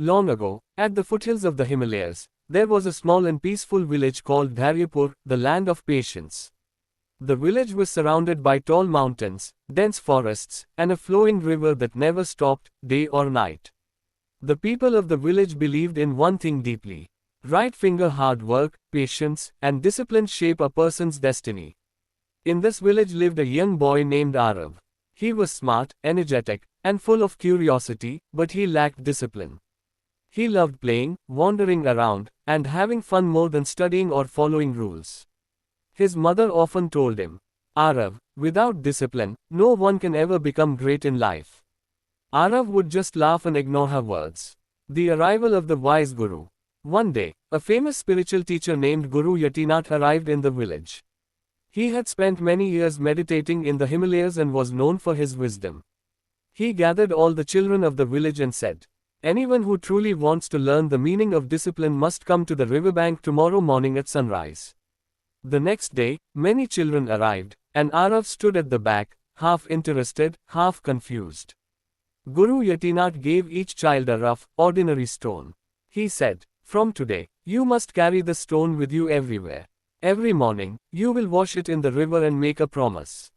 Long ago, at the foothills of the Himalayas, there was a small and peaceful village called Dharyapur, the land of patience. The village was surrounded by tall mountains, dense forests, and a flowing river that never stopped, day or night. The people of the village believed in one thing deeply. Right finger hard work, patience, and discipline shape a person's destiny. In this village lived a young boy named Arav. He was smart, energetic, and full of curiosity, but he lacked discipline. He loved playing, wandering around, and having fun more than studying or following rules. His mother often told him, Arav, without discipline, no one can ever become great in life. Arav would just laugh and ignore her words. The arrival of the wise Guru. One day, a famous spiritual teacher named Guru Yatinath arrived in the village. He had spent many years meditating in the Himalayas and was known for his wisdom. He gathered all the children of the village and said, anyone who truly wants to learn the meaning of discipline must come to the riverbank tomorrow morning at sunrise. The next day, many children arrived, and Arav stood at the back, half interested, half confused. Guru Yatinath gave each child a rough, ordinary stone. He said, from today, you must carry the stone with you everywhere. Every morning, you will wash it in the river and make a promise.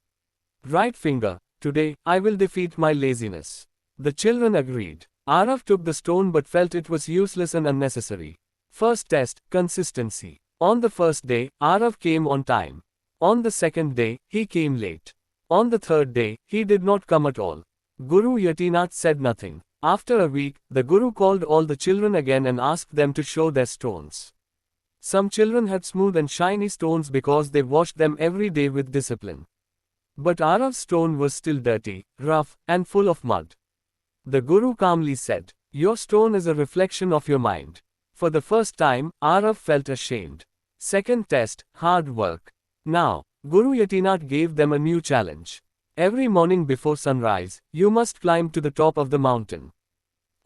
Right finger, today, I will defeat my laziness. The children agreed. Arav took the stone but felt it was useless and unnecessary. First test, consistency. On the first day, Arav came on time. On the second day, he came late. On the third day, he did not come at all. Guru Yatinath said nothing. After a week, the Guru called all the children again and asked them to show their stones. Some children had smooth and shiny stones because they washed them every day with discipline. But Arav's stone was still dirty, rough, and full of mud. The Guru calmly said, your stone is a reflection of your mind. For the first time, Arav felt ashamed. Second test, hard work. Now, Guru Yatinath gave them a new challenge. Every morning before sunrise, you must climb to the top of the mountain.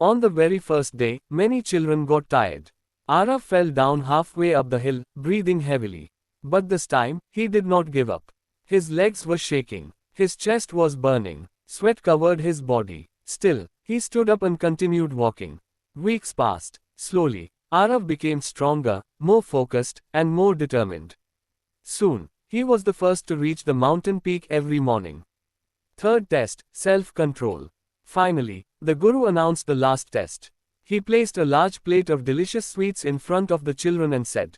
On the very first day, many children got tired. Arav fell down halfway up the hill, breathing heavily. But this time, he did not give up. His legs were shaking. His chest was burning. Sweat covered his body. Still, he stood up and continued walking. Weeks passed. Slowly, Arav became stronger, more focused, and more determined. Soon, he was the first to reach the mountain peak every morning. Third test, self-control. Finally, the Guru announced the last test. He placed a large plate of delicious sweets in front of the children and said,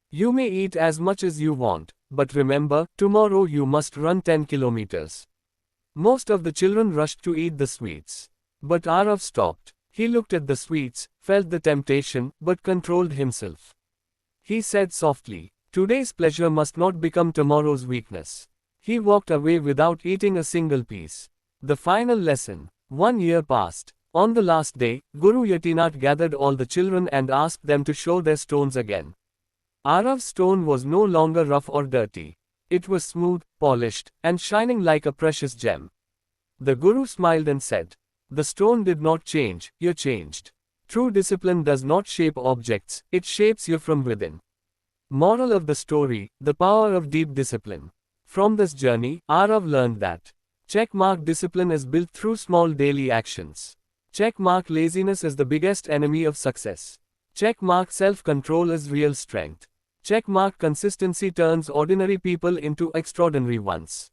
you may eat as much as you want, but remember, tomorrow you must run 10 kilometers. Most of the children rushed to eat the sweets. But Arav stopped. He looked at the sweets, felt the temptation, but controlled himself. He said softly, today's pleasure must not become tomorrow's weakness. He walked away without eating a single piece. The final lesson. 1 year passed. On the last day, Guru Yatinath gathered all the children and asked them to show their stones again. Arav's stone was no longer rough or dirty. It was smooth, polished, and shining like a precious gem. The Guru smiled and said, the stone did not change, you changed. True discipline does not shape objects, it shapes you from within. Moral of the story, the power of deep discipline. From this journey, Arav learned that checkmark discipline is built through small daily actions. Checkmark laziness is the biggest enemy of success. Checkmark self-control is real strength. Checkmark consistency turns ordinary people into extraordinary ones.